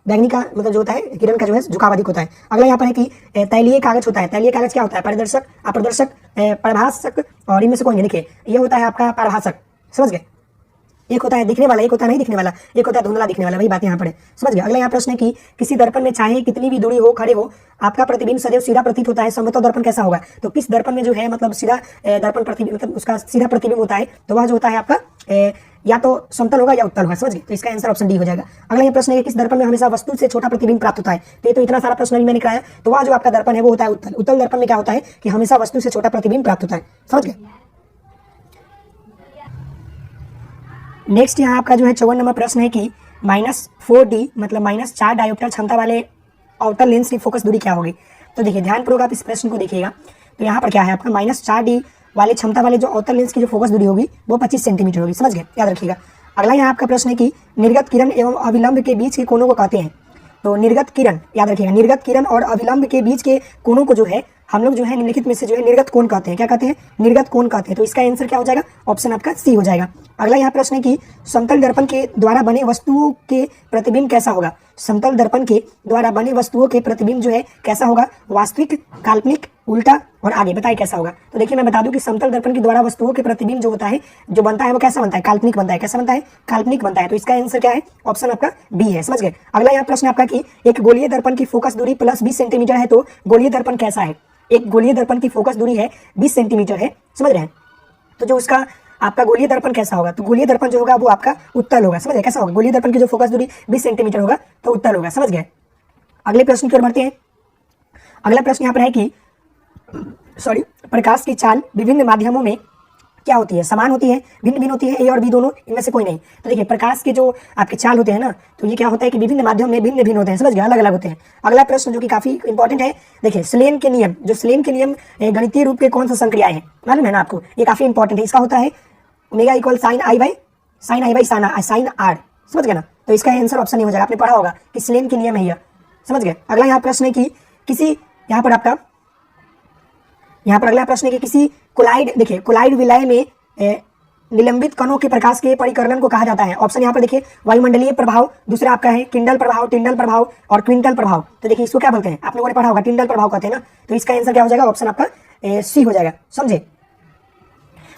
बैगनी का मतलब जो होता है किरण का जो है झुकाव अधिक होता है। अगला यहाँ पर है कि तैलीय कागज होता है। तैलीय कागज क्या होता है, पारदर्शक, अपारदर्शक, प्रभाषक और इनमें से कोई नहीं। देखिए ये होता है आपका पारभाषक। समझ गए। एक होता है दिखने वाला, एक होता है नहीं दिखने वाला, एक होता है धुंधला दिखने वाला, वही बात यहाँ पर है। समझ गए। अगला यहाँ प्रश्न है कि किसी दर्पण में चाहे कितनी भी दूरी हो, खड़े हो, आपका प्रतिबिंब सदैव सीधा प्रतीत होता है, समतल दर्पण कैसा होगा। तो किस दर्पण में जो है मतलब सीधा दर्पण प्रतिबिंब मतलब उसका सीधा प्रतिबिंब होता है, तो वह जो होता है आपका या तो समतल होगा या उत्तल होगा। समझ गए। तो इसका आंसर ऑप्शन डी हो जाएगा। अगला ये प्रश्न है कि किस दर्पण में हमेशा वस्तु से छोटा प्रतिबिंब प्राप्त होता है। तो ये तो इतना सारा प्रश्न भी मैंने कराया, तो वह जो आपका दर्पण है वो होता है उत्तल। उत्तल दर्पण में क्या होता है कि हमेशा वस्तु से छोटा प्रतिबिंब प्राप्त होता है। समझ गए। नेक्स्ट यहाँ आपका जो है 54 नंबर प्रश्न है कि -4D मतलब -4 डायोप्टर क्षमता वाले अवतल लेंस की फोकस दूरी क्या होगी। तो देखिए ध्यानपूर्वक आप इस प्रश्न को देखिएगा। तो यहाँ पर क्या है आपका -4D वाले क्षमता वाले जो अवतल लेंस की जो फोकस दूरी होगी वो 25 सेंटीमीटर होगी। समझ गए, याद रखिएगा। अगला यहाँ आपका प्रश्न है कि निर्गत किरण एवं अभिलंब के बीच के कोनों को कहते हैं। तो निर्गत किरण, याद रखिएगा, निर्गत किरण और अभिलंब के बीच के कोनों को जो है हम लोग जो है निम्नलिखित में से जो है निर्गत कोण कहते हैं। क्या कहते हैं, निर्गत कोण कहते हैं। तो इसका आंसर क्या हो जाएगा, ऑप्शन आपका सी हो जाएगा। अगला यहाँ प्रश्न है कि समतल दर्पण के द्वारा बने वस्तुओं के प्रतिबिंब कैसा होगा। समतल दर्पण के द्वारा बने वस्तुओं के प्रतिबिंब जो है कैसा होगा, वास्तविक, काल्पनिक, उल्टा और आगे। बताइए कैसा होगा। तो देखिए मैं बता दूं कि समतल दर्पण के द्वारा वस्तुओं के प्रतिबिंब जो होता है जो बनता है वो कैसा बनता है, काल्पनिक बनता है। कैसा बनता है, काल्पनिक बनता है। तो इसका आंसर क्या है, ऑप्शन आपका बी है। समझ गए। अगला यहाँ प्रश्न आपका कि एक गोलीय दर्पण की फोकस दूरी +20 सेंटीमीटर है तो गोलीय दर्पण कैसा है। एक गोलीय दर्पण की फोकस दूरी है 20 सेंटीमीटर है। समझ रहे हैं। तो जो उसका आपका गोलीय दर्पण कैसा होगा, तो गोलीय दर्पण जो होगा वो आपका उत्तल होगा। समझ गए, कैसा होगा, गोलीय दर्पण की जो फोकस दूरी 20 सेंटीमीटर होगा तो उत्तल होगा। समझ गए। अगले प्रश्न की ओर बढ़ते हैं। अगला प्रश्न यहाँ पर है कि प्रकाश की चाल विभिन्न माध्यमों में क्या होती है, समान होती है, भिन्न भिन्न होती है, ए और बी दोनों, इनमें से कोई नहीं। तो देखिए प्रकाश के जो आपके चाल होते हैं ना, तो ये क्या होता है कि विभिन्न माध्यम में भिन्न भिन्न होते हैं। समझ गए, अलग अलग होते हैं। अगला प्रश्न जो कि काफी इंपॉर्टेंट है, देखिए स्लेन के नियम, जो स्लेन के नियम गणितीय रूप के कौन सा संक्रियाएं हैं, मालूम है ना आपको, ये काफी इंपॉर्टेंट है। इसका होता है omega equal sine i by sine r. समझ गए ना। तो इसका आंसर ऑप्शन नहीं हो जाएगा, आपने पढ़ा होगा कि स्लेन के नियम है यह। समझ गए। अगला यहाँ प्रश्न है कि किसी यहाँ पर अगला प्रश्न है कि किसी कोलाइड, देखिए कोलाइड विलय में निलंबित कणों के प्रकाश के परिकर्णन को कहा जाता है। ऑप्शन यहाँ पर देखिए वायुमंडलीय प्रभाव, दूसरा आपका है किंडल प्रभाव, टिंडल प्रभाव और क्विंटल प्रभाव। तो देखिए इसको क्या बोलते हैं, आप लोगों ने पढ़ा होगा, टिंडल प्रभाव कहते हैं ना। तो इसका आंसर क्या हो जाएगा, ऑप्शन आपका सी हो जाएगा। समझे।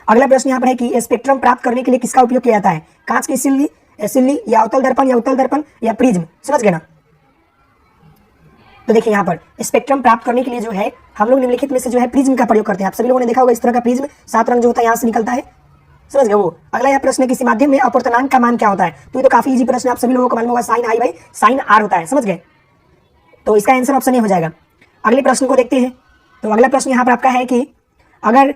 अगला प्रश्न यहाँ पर है कि स्पेक्ट्रम प्राप्त करने के लिए किसका उपयोग किया जाता है, कांच की सिल्ली या अवतल दर्पण या प्रिज्म। समझ गए ना। तो देखिए यहाँ पर स्पेक्ट्रम प्राप्त करने के लिए जो है हम लोग निम्नलिखित में से जो है प्रिज्म का प्रयोग करते हैं। आप सभी लोगों ने देखा होगा इस तरह का प्रिज्म, 7 रंग जो होता है यहाँ से निकलता है। समझ गए वो। अगला यह प्रश्न है, किसी माध्यम में अपवर्तनांक का मान क्या होता है? तो ये तो काफी इजी प्रश्न, आप सभी लोगों को मालूम होगा, sine i by sine r होता है, समझ गए। तो इसका आंसर ऑप्शन ए हो जाएगा। अगले प्रश्न को देखते हैं। तो अगला प्रश्न यहाँ पर आपका है कि अगर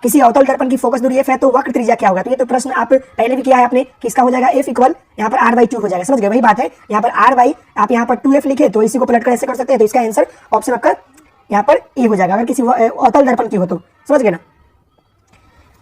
किसी अवतल दर्पण की फोकस दूरी f है तो वक्र त्रिज्या क्या होगा? तो ये तो प्रश्न आप पहले भी किया है आपने कि इसका हो जाएगा f इक्वल यहाँ पर r/2 हो जाएगा, समझ गए। वही बात है, यहाँ पर r/, आप यहाँ पर 2f लिखे तो इसी को पलट कर ऐसे कर सकते हैं। तो इसका आंसर ऑप्शन आपका यहाँ पर ए हो जाएगा, अगर किसी अवतल दर्पण की हो तो, समझ गए ना।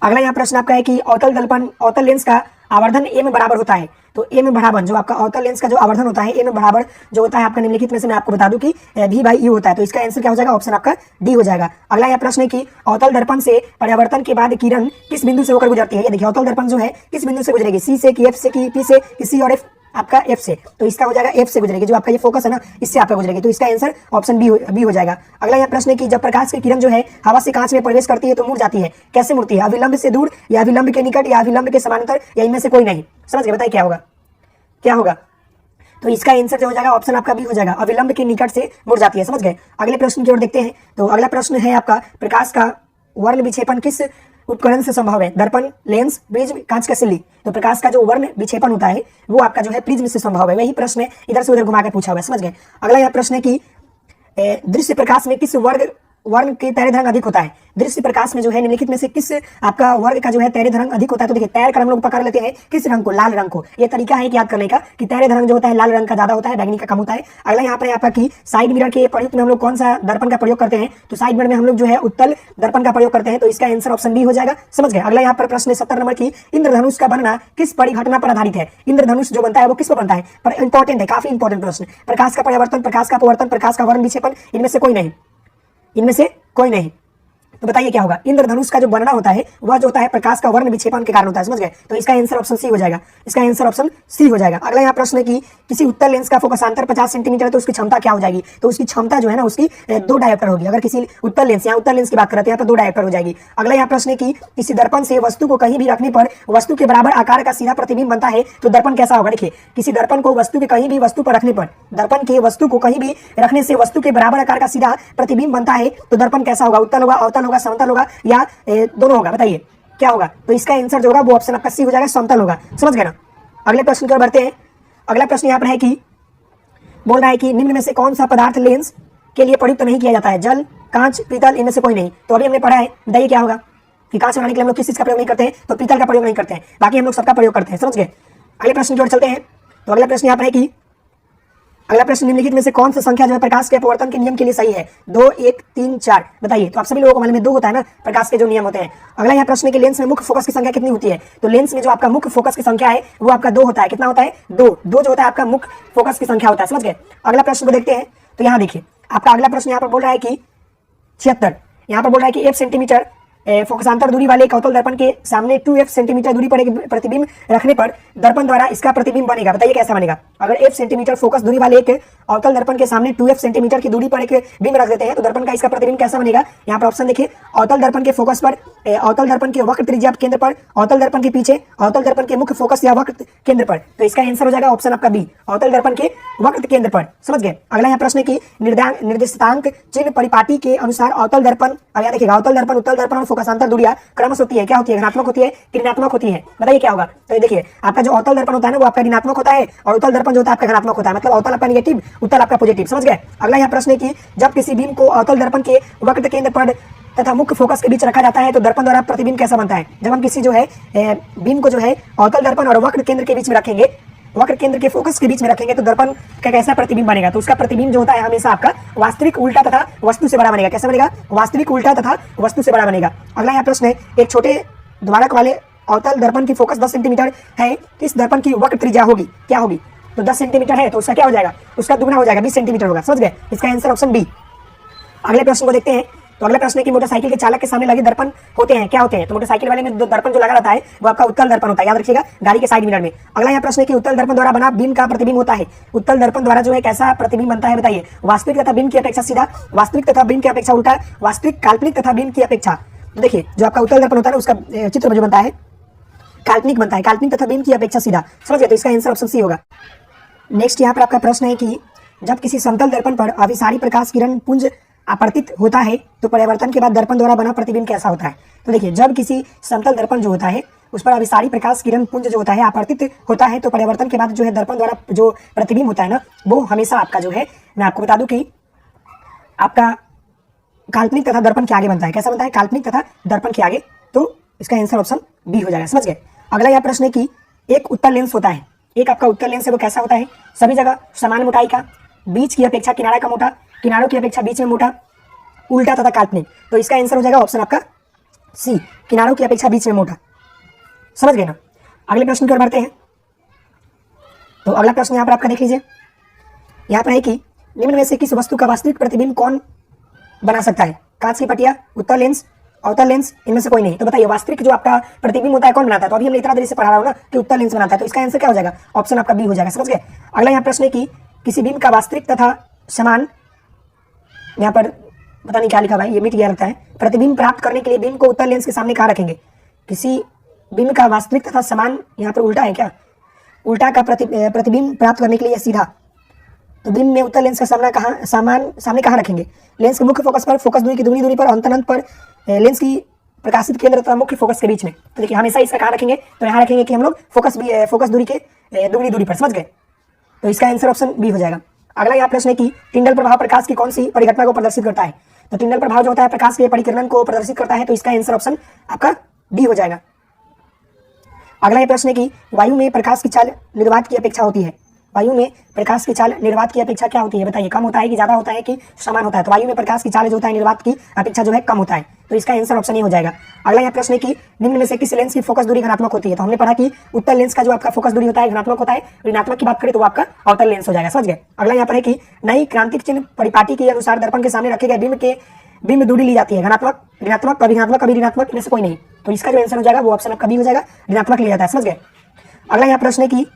अगला यहाँ प्रश्न आपका है कि अवतल लेंस का आवर्धन ए में बराबर होता है। तो ए में बराबर जो आपका अवतल लेंस का जो आवर्धन होता है, ए में बराबर जो होता है आपका निम्नलिखित में से मैं आपको बता दूं कि v/u होता है। तो इसका आंसर क्या हो जाएगा? ऑप्शन आपका डी हो जाएगा। अगला यह प्रश्न है कि अवतल दर्पण से परावर्तन के बाद किरण किस बिंदु से होकर गुजरती है? ये देखिए, अवतल दर्पण जो है किस बिंदु से गुजरेगी? सी से, कि एफ से, कि पी से, कि सी और एफ आपका एफ से। तो इसका हो जाएगा एफ से गुजरेगी, जो आपका ये फोकस है ना, इससे आपका गुजरेगी। तो इसका आंसर ऑप्शन बी हो जाएगा। अगला यह प्रश्न है कि जब प्रकाश की किरण जो है हवा से कांच में प्रवेश करती है तो मुड़ जाती है, कैसे मुड़ती है? अविलंब से दूर, या अविलंब के निकट, या अविलंब के समानांतर, या इनमें से कोई नहीं? समझ गए, बताइए क्या होगा, क्या होगा? तो इसका आंसर जो हो जाएगा ऑप्शन आपका बी हो जाएगा, अविलंब के निकट से मुड़ जाती है, समझ गए। अगले प्रश्न की ओर देखते हैं। तो अगला प्रश्न है आपका, प्रकाश का वर्ण विक्षेपण किस उपकरण से संभव है? दर्पण, लेंस, प्रिज्म, कांच का सिल्ली। तो प्रकाश का जो वर्ण विक्षेपण होता है वो आपका जो है प्रिज्म से संभव है। वही प्रश्न है, इधर से उधर घुमा कर पूछा हुआ है, समझ गए। अगला यह प्रश्न है कि दृश्य प्रकाश में किस वर्ण के तैरेध रंग अधिक होता है? दृश्य प्रकाश में जो है निम्नलिखित में से किस आपका वर्ग का जो है तैरेध रंग अधिक होता है? तो देखिए, तैर कर हम लोग पकड़ लेते हैं किस रंग को? लाल रंग को। ये तरीका है याद करने का कि तैरेध रंग जो होता है लाल रंग का ज्यादा होता है, बैगनी का कम होता है। अगला यहाँ पर आपका कि साइड मिरर के प्रयुक्त में हम लोग कौन सा दर्पण का प्रयोग करते हैं? तो साइड मिरर में हम लोग जो है उत्तल दर्पण का प्रयोग करते हैं। तो इसका आंसर ऑप्शन बी हो जाएगा, समझ गए। अगला यहाँ पर प्रश्न 70 नंबर की, इंद्रधनुष का बनना किस परिघटना पर आधारित है? इंद्रधनुष जो बनता है वो किस पर बनता है? पर इंपॉर्टेंट है, काफी इंपॉर्टेंट प्रश्न। प्रकाश का परावर्तन, प्रकाश का अपवर्तन, प्रकाश का वर्ण विक्षेपण, इनमें से कोई नहीं, इनमें से कोई नहीं। तो बताइए क्या होगा? इंद्रधनुष का जो बनना होता है वह जो होता है प्रकाश का वर्ण विक्षेपण के कारण होता है, समझ गए। तो इसका आंसर ऑप्शन सी हो जाएगा, इसका आंसर ऑप्शन सी हो जाएगा। अगला यहाँ प्रश्न है कि किसी उत्तल लेंस का फोकसांतर 50 सेंटीमीटर है तो उसकी क्षमता क्या हो जाएगी? तो उसकी क्षमता जो है ना, उसकी 2 डायोप्टर होगी। अगर किसी उत्तल लेंस, यहाँ उत्तल लेंस की बात करते हैं, यहाँ पर 2 डायोप्टर हो जाएगी। अगला यहाँ प्रश्न है कि किसी दर्पण से वस्तु को कहीं भी रखने पर वस्तु के बराबर आकार का सीधा प्रतिबिंब बनता है तो दर्पण कैसा होगा? देखिए, किसी दर्पण को वस्तु के कहीं भी वस्तु पर रखने पर, दर्पण के वस्तु को कहीं भी रखने से वस्तु के बराबर आकार का सीधा प्रतिबिंब बनता है तो दर्पण कैसा होगा? उत्तल होगा, अवतल होगा, समतल होगा, या दोनों होगा? बताइए क्या होगा? तो इसका आंसर जो होगा वो ऑप्शन आपका सी हो जाएगा, समतल होगा, समझ गए ना। अगले प्रश्न की ओर बढ़ते हैं। अगला प्रश्न यहाँ पर है कि बोल रहा है कि निम्न में से कौन सा पदार्थ लेंस के लिए प्रयुक्त नहीं किया जाता है? जल, कांच, पीतल, इनमें से कोई नहीं। तो अभी हमने पढ़ा है, बताइए क्या होगा कि कांच बनाने के लिए हम लोग किस चीज का प्रयोग नहीं करते हैं? तो पीतल का प्रयोग नहीं करते हैं, बाकी हम लोग सबका प्रयोग करते हैं, समझ गए। अगले प्रश्न की ओर चलते हैं। तो अगला प्रश्न यहाँ पर है कि अगला प्रश्न निम्नलिखित में से कौन सा संख्या जो है प्रकाश के अपवर्तन के नियम के लिए सही है? 2, 1, 3, 4। बताइए। तो आप सभी लोगों को मालूम है 2 होता है ना प्रकाश के जो नियम होते हैं। अगला यहाँ प्रश्न है कि लेंस में मुख्य फोकस की संख्या कितनी होती है? तो लेंस में जो आपका मुख्य फोकस की संख्या है वो आपका 2 होता है। कितना होता है? 2 जो होता है आपका मुख्य फोकस की संख्या होता है, समझ गए। अगला प्रश्न को देखते हैं। तो यहाँ देखिए, आपका अगला प्रश्न यहाँ पर बोल रहा है कि 76, यहाँ पर बोल रहा है कि 1 सेंटीमीटर फोकसांतर दूरी वाले एक अवतल दर्पण के सामने 2f सेंटीमीटर दूरी पर एक प्रतिबिंब रखने पर दर्पण द्वारा इसका प्रतिबिंब बनेगा। बताइए कैसा बनेगा? अगर f सेंटीमीटर फोकस दूरी वाले एक अवतल दर्पण के सामने 2f सेंटीमीटर की दूरी पर एक बिंब रख देते हैं तो दर्पण का इसका प्रतिबिंब कैसा बनेगा? यहाँ पर ऑप्शन देखिए, अवतल दर्पण के फोकस पर, अवतल दर्पण के वक्र त्रिज्या केंद्र पर, अवतल दर्पण के पीछे, अवतल दर्पण के मुख्य फोकस या वक्र केंद्र पर। तो इसका आंसर हो जाएगा ऑप्शन आपका बी, अवतल दर्पण के वक्र केंद्र पर, समझ गए। अगला यहाँ प्रश्न की निर्देशांक चिन्ह परिपाटी के अनुसार अवतल दर्पण, अब यहाँ देखिएगा, अवतल दर्पण, उत्तल दर्पण और फोकसांतर दूरियां क्रमश होती है, क्या होती है? धनात्मक होती है कि ऋणात्मक होती है? बताइए क्या होगा? तो देखिए, आपका जो अवतल दर्पण होता है ना वो आपका ऋणात्मक होता है और उत्तल दर्पण जो होता है आपका धनात्मक होता है, मतलब अवतल आपका नेगेटिव, उत्तल आपका पॉजिटिव, समझ गए। अगला यहाँ प्रश्न है कि जब किसी बीम को अवतल दर्पण के वक्र केंद्र पर तथा मुख्य फोकस के बीच रखा जाता है तो दर्पण द्वारा प्रतिबिंब कैसा बनता है? जब हम किसी जो है बीम को जो है अवतल दर्पण और वक्र केंद्र के बीच में रखेंगे, वक्र केंद्र के फोकस के बीच में रखेंगे तो दर्पण का कैसा प्रतिबिंब बनेगा? तो उसका प्रतिबिंब जो होता है हमेशा आपका वास्तविक उल्टा तथा वस्तु से बड़ा बनेगा। कैसा बनेगा? वास्तविक उल्टा तथा वस्तु से बड़ा बनेगा। अगला यहाँ प्रश्न है, एक छोटे द्वारक वाले अवतल दर्पण की फोकस 10 सेंटीमीटर है, इस दर्पण की वक्र त्रिज्या होगी, क्या होगी? तो 10 सेंटीमीटर है तो उसका क्या हो जाएगा? उसका दुगना हो जाएगा, 20 सेंटीमीटर होगा, समझ गए। इसका आंसर ऑप्शन बी। अगले प्रश्न को देखते हैं। तो अगला प्रश्न है कि मोटरसाइकिल के चालक के सामने लगे दर्पण होते हैं, क्या होते हैं? तो मोटरसाइकिल वाले में जो दर्पण जो लगा रहता है वो आपका उत्तल दर्पण होता है, याद रखिएगा, गाड़ी के साइड मिरर में। अगला यहाँ प्रश्न है कि उत्तल दर्पण द्वारा बना बीम का प्रतिबिंब होता है, उत्तल दर्पण द्वारा जो है कैसा प्रतिबिंब बनता है? बताइए। वास्तविक तथा बीम की अपेक्षा सीधा, वास्तविक तथा बीम की अपेक्षा उल्टा, वास्तविक, काल्पनिक तथा बीम की अपेक्षा। तो देखिए, जो आपका उत्तल दर्पण होता है उसका चित्र जो बनता है काल्पनिक बनता है, काल्पनिक तथा बीम की अपेक्षा सीधा, समझ गए। तो इसका आंसर ऑप्शन सी होगा। नेक्स्ट यहाँ पर आपका प्रश्न है कि जब किसी समतल दर्पण पर अभिसारी प्रकाश किरण पुंज अपवर्तित होता है तो परावर्तन के बाद दर्पण द्वारा बना प्रतिबिंब कैसा होता है। तो देखिए, जब किसी समतल दर्पण जो होता है उस पर अभिसारी प्रकाश किरण पुंज जो होता है अपवर्तित होता है तो परावर्तन के बाद जो है दर्पण द्वारा जो प्रतिबिंब होता है ना, वो हमेशा आपका जो है, मैं आपको बता दूं कि आपका काल्पनिक तथा दर्पण के आगे बनता है। कैसा बनता है? काल्पनिक तथा दर्पण के आगे। तो इसका आंसर ऑप्शन बी हो जाएगा। समझ गए। अगला यह प्रश्न है कि एक उत्तल लेंस होता है, एक आपका उत्तल लेंस है, वो कैसा होता है? सभी जगह समान मोटाई का, बीच की अपेक्षा किनारा का मोटा, किनारों की अपेक्षा बीच में मोटा, उल्टा तथा काल्पनिक। तो इसका आंसर हो जाएगा ऑप्शन आपका सी, किनारों की अपेक्षा बीच में मोटा। समझ गए ना। अगले प्रश्न की ओर बढ़ते हैं। तो अगला प्रश्न यहाँ पर आपका देख लीजिए, यहाँ पर है कि निम्न में से किस वस्तु का वास्तविक प्रतिबिंब कौन बना सकता है? कांच की पटिया, उत्तल लेंस, अवतल लेंस, इनमें से कोई नहीं। तो बताइए वास्तविक जो आपका प्रतिबिंब होता है कौन बनाता है? तो अभी हमने इतना देर से पढ़ा रहा हूँ ना कि उत्तल लेंस बनाता है, तो इसका आंसर क्या हो जाएगा? ऑप्शन आपका बी हो जाएगा। समझ गए। अगला यहाँ प्रश्न है कि किसी बिंब का वास्तविक तथा समान, यहाँ पर पता नहीं क्या लिखा भाई, ये मिट गया लगता है। प्रतिबिंब प्राप्त करने के लिए बिंब को उत्तल लेंस के सामने कहाँ रखेंगे? किसी बिंब का वास्तविक तथा समान, यहाँ पर उल्टा है क्या? उल्टा का प्रतिबिंब प्राप्त करने के लिए सीधा, तो बिंब में उत्तल लेंस का सामने कहाँ रखेंगे? लेंस के मुख्य फोकस पर, फोकस दूरी की दुगनी दूरी पर, अंतनंत पर, लेंस की प्रकाशित केंद्र तथा मुख्य फोकस के बीच में। तो देखिए हमेशा इसका कहाँ रखेंगे? तो यहाँ रखेंगे कि हम लोग फोकस दूरी के दुगनी दूरी पर। समझ गए। तो इसका आंसर ऑप्शन बी हो जाएगा। अगला यह प्रश्न है कि टिंडल प्रभाव प्रकाश की कौन सी परिघटना को प्रदर्शित करता है? तो टिंडल प्रभाव जो होता है प्रकाश के परिकिरण को प्रदर्शित करता है, तो इसका आंसर ऑप्शन आपका डी हो जाएगा। अगला यह प्रश्न है कि वायु में प्रकाश की चाल निर्वात की अपेक्षा होती है। वायु में प्रकाश की चाल निर्वात की अपेक्षा क्या होती है? बताइए, कम होता है कि ज्यादा होता है कि समान होता है? तो वायु में प्रकाश की चाल जो होता है निर्वात की अपेक्षा जो है कम होता है, तो इसका आंसर ऑप्शन ए हो जाएगा। अगला यह प्रश्न है कि निम्न में से किस लेंस की फोकस दूरी धनात्मक होती है? तो हमने पढ़ा कि उत्तल लेंस का जो आपका फोकस दूरी होता है धनात्मक होता है, ऋणात्मक की बात करें तो वो आपका अवतल लेंस हो जाएगा। समझ गए। अगला यहाँ पर है कि नई क्रांतिक चिन्ह परिपाटी के अनुसार दर्पण के सामने रखे गए बिंब दूरी ली जाती है, धनात्मक, ऋणात्मक, कभी ऋणात्मक कभी ऋणात्मक, इनमें से कोई नहीं। तो इसका जो आंसर हो जाएगा वो ऑप्शन आपका बी हो जाएगा, ऋणात्मक लिया जाता है। समझ गए। अगला यहाँ प्रश्न है कि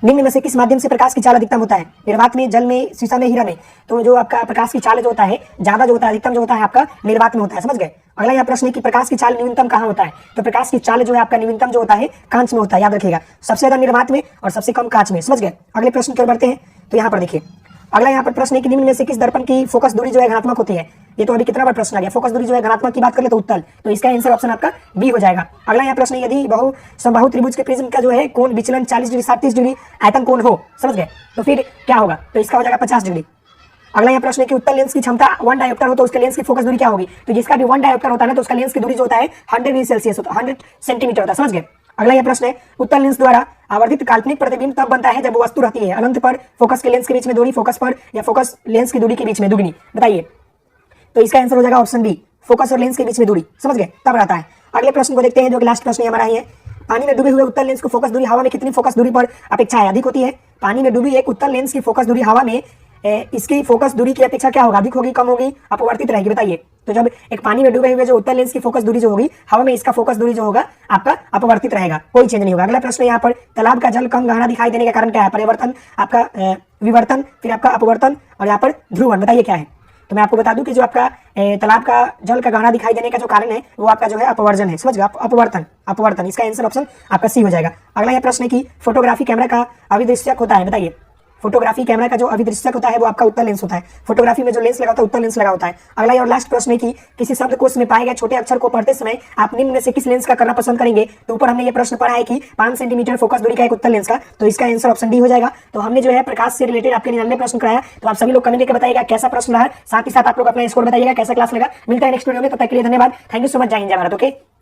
निम्न में से किस माध्यम से प्रकाश की चाल अधिकतम होता है? निर्वात में, जल में, शीशा में, हीरा में। तो जो आपका प्रकाश की चाल जो होता है ज्यादा जो होता है, अधिकतम जो होता है आपका निर्वात में होता है। समझ गए। अगला यहाँ प्रश्न है कि प्रकाश की चाल न्यूनतम कहाँ होता है? तो प्रकाश की चाल जो है आपका न्यूनतम जो होता है कांच में होता है, याद रखिएगा। सबसे ज्यादा निर्वात में और सबसे कम कांच में। समझ गए। अगले प्रश्न की ओर बढ़ते हैं। तो यहाँ पर देखिए, अगला यहाँ पर प्रश्न है कि निम्न में से किस दर्पण की फोकस दूरी जो है धनात्मक होती है? ये तो अभी कितना बार प्रश्न आ गया। फोकस दूरी जो है धनात्मक की बात करें तो उत्तल, तो इसका आंसर ऑप्शन आपका बी हो जाएगा। अगला यहाँ प्रश्न है यदि समबाहु त्रिभुज के प्रिज्म का जो है कोण विचलन 40 डिग्री 30 डिग्री आयतन कोण हो, समझ गए, तो फिर क्या होगा? तो इसका हो जाएगा 50 डिग्री। अगला यहाँ प्रश्न है कि उत्तल लेंस की क्षमता 1 डायोप्टर हो तो उसके लेंस की फोकस दूरी क्या होगी? तो जिसका भी 1 डायोप्टर होता है ना, तो उसका लेंस की दूरी जो होता है 100 डिग्री सेल्सियस होता है, 100 सेंटीमीटर होता है। समझ गए। अगला यह प्रश्न है उत्तल लेंस द्वारा आवर्धित काल्पनिक प्रतिबिंब तब बनता है जब वो वस्तु रहती है अनंत पर, फोकस के लेंस के बीच में दूरी, फोकस पर या फोकस लेंस की दूरी के बीच में दुगनी। बताइए। तो इसका आंसर हो जाएगा ऑप्शन बी, फोकस और लेंस के बीच में दूरी। समझ गए। तब रहता है। अगले प्रश्न को देखते हैं जो कि लास्ट प्रश्न हमारा है। पानी में डूबे हुए उत्तल लेंस को फोकस दूरी हवा में कितनी फोकस दूरी पर अपेक्षा है अधिक होती है? पानी में डूबी एक उत्तल लेंस की फोकस दूरी हवा में इसकी फोकस दूरी की अपेक्षा क्या होगा? अधिक होगी, कम होगी, अपवर्तित रहेगी? बताइए। तो जब एक पानी में डूबे हुए जो उत्तल लेंस की फोकस दूरी जो होगी हवा में, इसका फोकस दूरी जो होगा आपका अपवर्तित रहेगा, कोई चेंज नहीं होगा। अगला प्रश्न यहाँ पर तालाब का जल कम गहरा दिखाई देने का कारण क्या है? परिवर्तन, आपका विवर्तन, फिर आपका अपवर्तन और यहाँ पर ध्रुवण। बताइए क्या है? तो मैं आपको बता दूं कि जो आपका तालाब का जल का गहरा दिखाई देने का जो कारण है वो आपका जो है अपवर्जन है। समझ गए। अपवर्तन, इसका आंसर ऑप्शन आपका सी हो जाएगा। अगला यह प्रश्न है कि फोटोग्राफी कैमरा का अभिदृश्यक होता है। बताइए। फोटोग्राफी कैमरा का जो अभिदृश्यक होता है वो आपका उत्तल लेंस होता है। फोटोग्राफी में जो लेंस लगा होता है उत्तल लेंस लगा होता है। अगला और लास्ट प्रश्न है कि किसी शब्दकोश में पाए गए छोटे अक्षर को पढ़ते समय आप निम्न में से किस लेंस का करना पसंद करेंगे? तो ऊपर हमने ये प्रश्न पढ़ा है कि 5 सेंटीमीटर फोकस दूरी का एक उत्तल लेंस का, तो इसका आंसर ऑप्शन डी हो जाएगा। तो हमने जो है प्रकाश से रिलेटेड आपके 99 प्रश्न कराया, तो आप सभी लोग कमेंट करके बताइएगा कैसा प्रश्न रहा, साथ ही साथ आप लोग अपना स्कोर बताइएगा कैसा क्लास लगा। मिलता है नेक्स्ट वीडियो में, तब तक के लिए धन्यवाद। Thank you so much. जय हिंद, जय भारत। ओके।